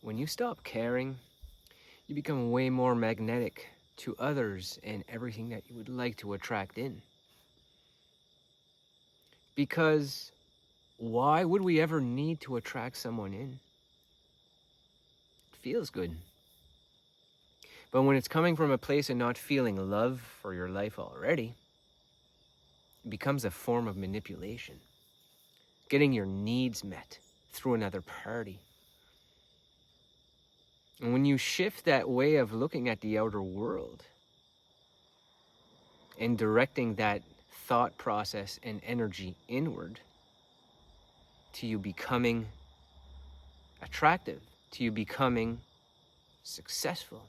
when you stop caring, you become way more magnetic to others and everything that you would like to attract in. Because why would we ever need to attract someone in? It feels good. But when it's coming from a place of not feeling love for your life already, it becomes a form of manipulation. Getting your needs met through another party. And when you shift that way of looking at the outer world and directing that thought process and energy inward to you becoming attractive, to you becoming successful,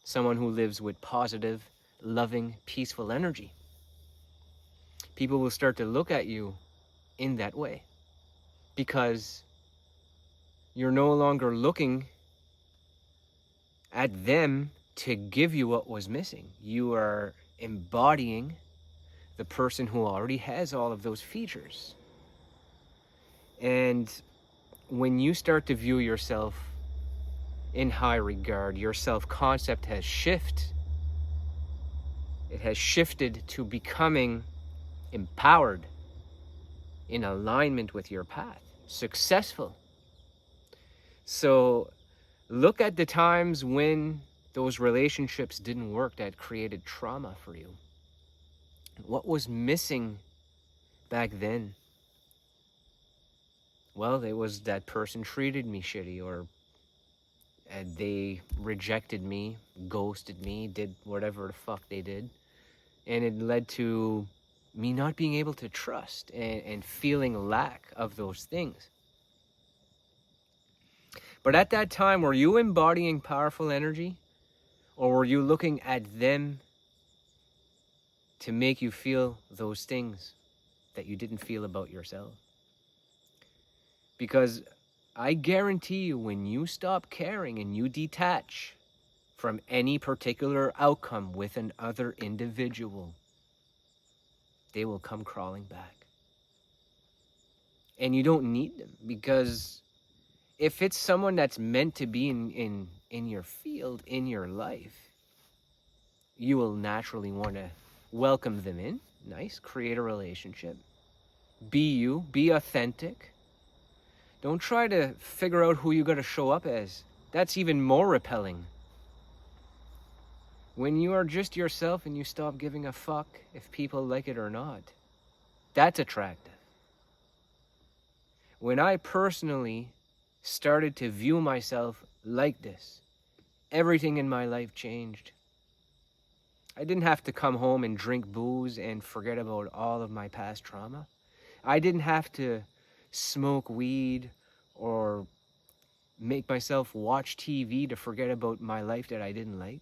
someone who lives with positive, loving, peaceful energy, people will start to look at you in that way because you're no longer looking at them to give you what was missing. You are embodying the person who already has all of those features. And when you start to view yourself in high regard, your self-concept has shifted. It has shifted to becoming empowered, in alignment with your path, successful. So look at the times when those relationships didn't work that created trauma for you. What was missing back then? Well, it was that person treated me shitty, or they rejected me, ghosted me, did whatever the fuck they did. And it led to me not being able to trust and feeling lack of those things. But at that time, were you embodying powerful energy? Or were you looking at them to make you feel those things that you didn't feel about yourself? Because I guarantee you, when you stop caring and you detach from any particular outcome with another individual, they will come crawling back. And you don't need them, because if it's someone that's meant to be in your field, in your life, you will naturally want to welcome them in. Nice, create a relationship. Be you, be authentic. Don't try to figure out who you got to show up as. That's even more repelling. When you are just yourself and you stop giving a fuck if people like it or not, that's attractive. When I personally started to view myself like this, everything in my life changed. I didn't have to come home and drink booze and forget about all of my past trauma. I didn't have to smoke weed or make myself watch TV to forget about my life that I didn't like.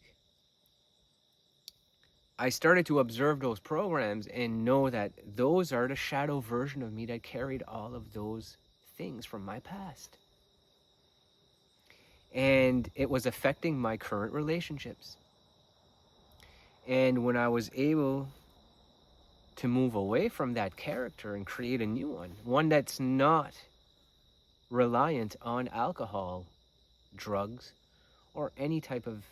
I started to observe those programs and know that those are the shadow version of me that carried all of those things from my past. And it was affecting my current relationships. And when I was able to move away from that character and create a new one that's not reliant on alcohol, drugs, or any type of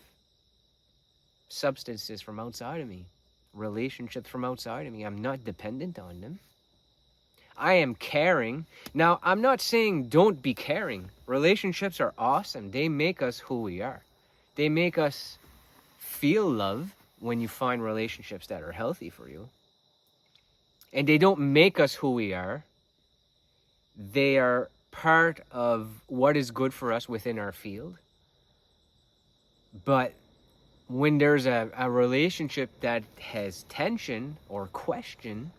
substances from outside of me, relationships from outside of me, I'm not dependent on them. I am caring. Now, I'm not saying don't be caring. Relationships are awesome. They make us who we are. They make us feel love when you find relationships that are healthy for you. And they don't make us who we are. They are part of what is good for us within our field. But when there's a relationship that has tension or question,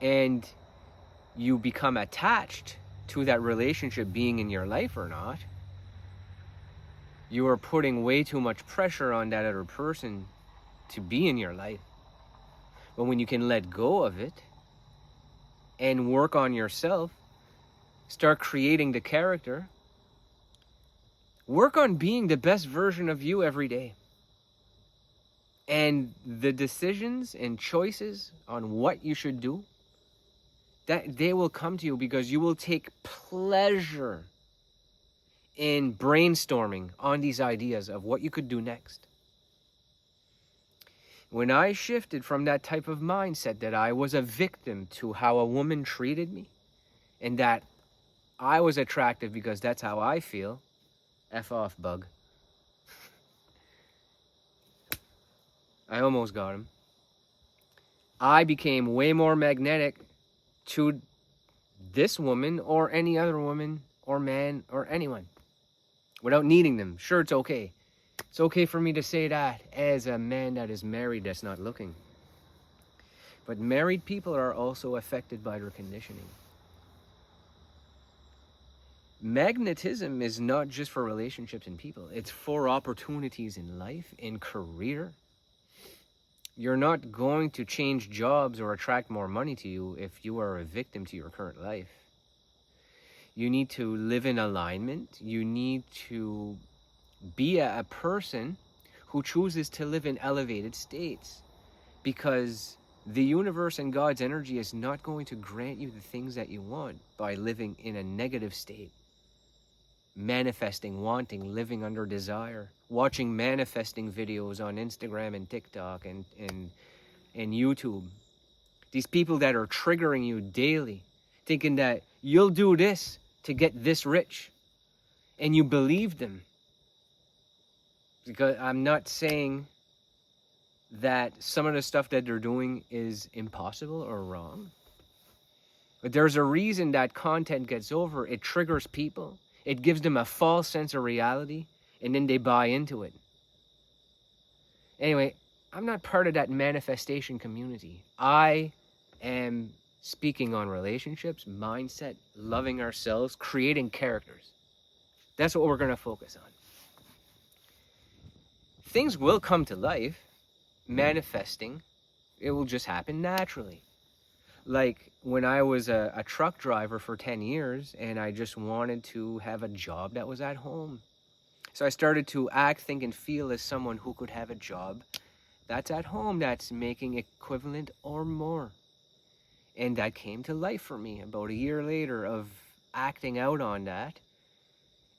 and you become attached to that relationship being in your life or not, you are putting way too much pressure on that other person to be in your life. But when you can let go of it and work on yourself, start creating the character, work on being the best version of you every day. And the decisions and choices on what you should do, that they will come to you because you will take pleasure in brainstorming on these ideas of what you could do next. When I shifted from that type of mindset that I was a victim to how a woman treated me, and that I was attractive because that's how I feel, F off, bug. I almost got him. I became way more magnetic to this woman or any other woman or man or anyone without needing them. Sure, it's okay. It's okay for me to say that as a man that is married that's not looking. But married people are also affected by their conditioning. Magnetism is not just for relationships and people. It's for opportunities in life, in career. You're not going to change jobs or attract more money to you if you are a victim to your current life. You need to live in alignment. You need to be a person who chooses to live in elevated states, because the universe and God's energy is not going to grant you the things that you want by living in a negative state. Manifesting, wanting, living under desire, watching manifesting videos on Instagram and TikTok and YouTube. These people that are triggering you daily, thinking that you'll do this to get this rich, and you believe them. Because I'm not saying that some of the stuff that they're doing is impossible or wrong, but there's a reason that content gets over. It triggers people. It gives them a false sense of reality, and then they buy into it. Anyway, I'm not part of that manifestation community. I am speaking on relationships, mindset, loving ourselves, creating characters. That's what we're going to focus on. Things will come to life, manifesting. It will just happen naturally. Like when I was a truck driver for 10 years and I just wanted to have a job that was at home. So I started to act, think, and feel as someone who could have a job that's at home, that's making equivalent or more. And that came to life for me about a year later of acting out on that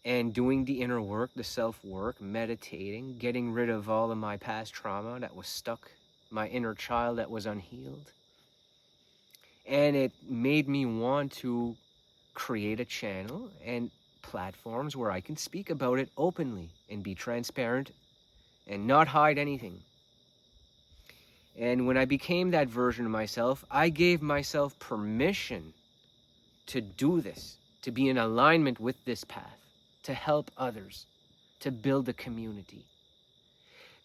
and doing the inner work, the self-work, meditating, getting rid of all of my past trauma that was stuck, my inner child that was unhealed. And it made me want to create a channel and platforms where I can speak about it openly and be transparent and not hide anything. And when I became that version of myself, I gave myself permission to do this, to be in alignment with this path, to help others, to build a community.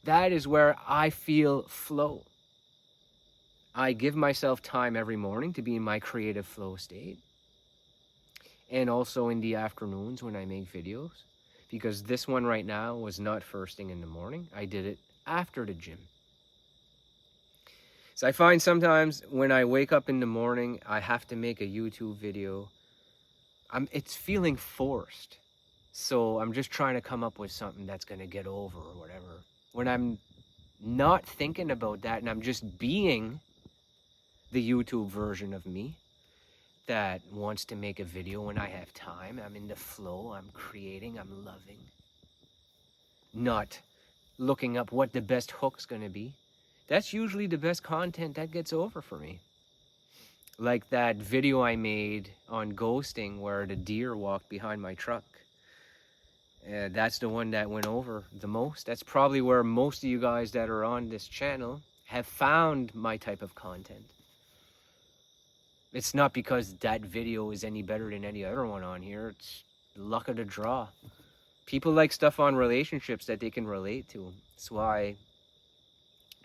That is where I feel flow. I give myself time every morning to be in my creative flow state. And also in the afternoons when I make videos. Because this one right now was not first thing in the morning. I did it after the gym. So I find sometimes when I wake up in the morning, I have to make a YouTube video. It's feeling forced. So I'm just trying to come up with something that's going to get over or whatever. When I'm not thinking about that and I'm just being the YouTube version of me that wants to make a video when I have time, I'm in the flow, I'm creating, I'm loving. Not looking up what the best hook's going to be. That's usually the best content that gets over for me. Like that video I made on ghosting where the deer walked behind my truck. That's the one that went over the most. That's probably where most of you guys that are on this channel have found my type of content. It's not because that video is any better than any other one on here. It's luck of the draw. People like stuff on relationships that they can relate to. That's why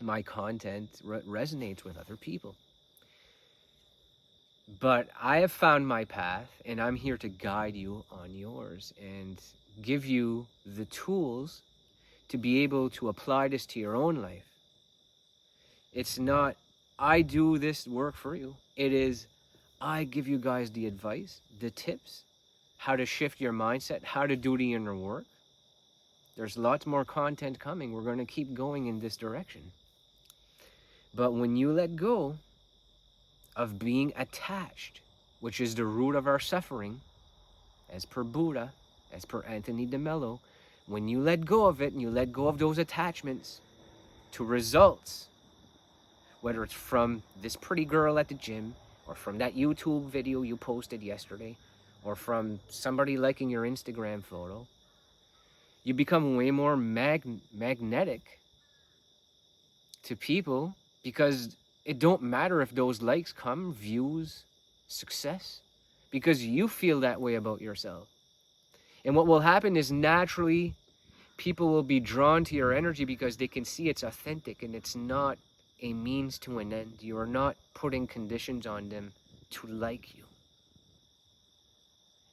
my content resonates with other people. But I have found my path, and I'm here to guide you on yours and give you the tools to be able to apply this to your own life. It's not, I do this work for you. It is, I give you guys the advice, the tips, how to shift your mindset, how to do the inner work. There's lots more content coming. We're going to keep going in this direction. But when you let go of being attached, which is the root of our suffering, as per Buddha, as per Anthony DeMello, when you let go of it and you let go of those attachments to results, whether it's from this pretty girl at the gym, or from that YouTube video you posted yesterday, or from somebody liking your Instagram photo, you become way more magnetic to people, because it don't matter if those likes come, views, success, because you feel that way about yourself. And what will happen is naturally people will be drawn to your energy because they can see it's authentic and it's not a means to an end. You are not putting conditions on them to like you.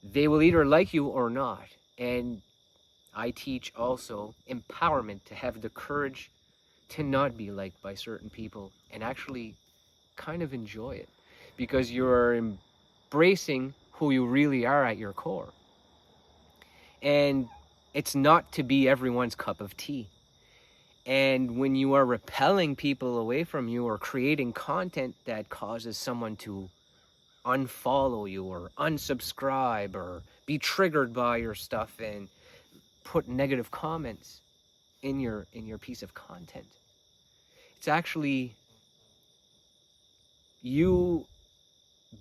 They will either like you or not. And I teach also empowerment, to have the courage to not be liked by certain people and actually kind of enjoy it, because you're embracing who you really are at your core. And it's not to be everyone's cup of tea. And when you are repelling people away from you, or creating content that causes someone to unfollow you or unsubscribe or be triggered by your stuff and put negative comments in your piece of content, it's actually you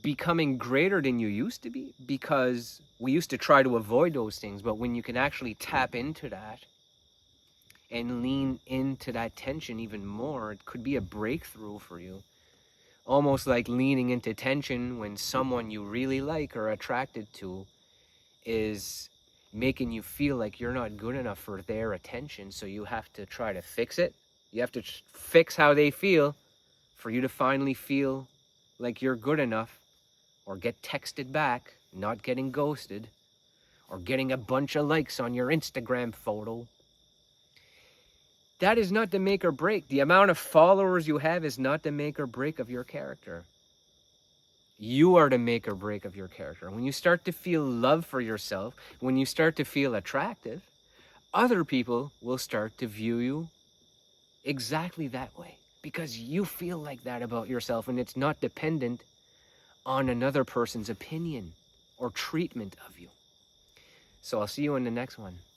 becoming greater than you used to be, because we used to try to avoid those things. But when you can actually tap into that and lean into that tension even more, it could be a breakthrough for you. Almost like leaning into tension when someone you really like or attracted to is making you feel like you're not good enough for their attention. So you have to try to fix it. You have to fix how they feel for you to finally feel like you're good enough, or get texted back, not getting ghosted, or getting a bunch of likes on your Instagram photo. That is not the make or break. The amount of followers you have is not the make or break of your character. You are the make or break of your character. When you start to feel love for yourself, when you start to feel attractive, other people will start to view you exactly that way, because you feel like that about yourself, and it's not dependent on another person's opinion or treatment of you. So I'll see you in the next one.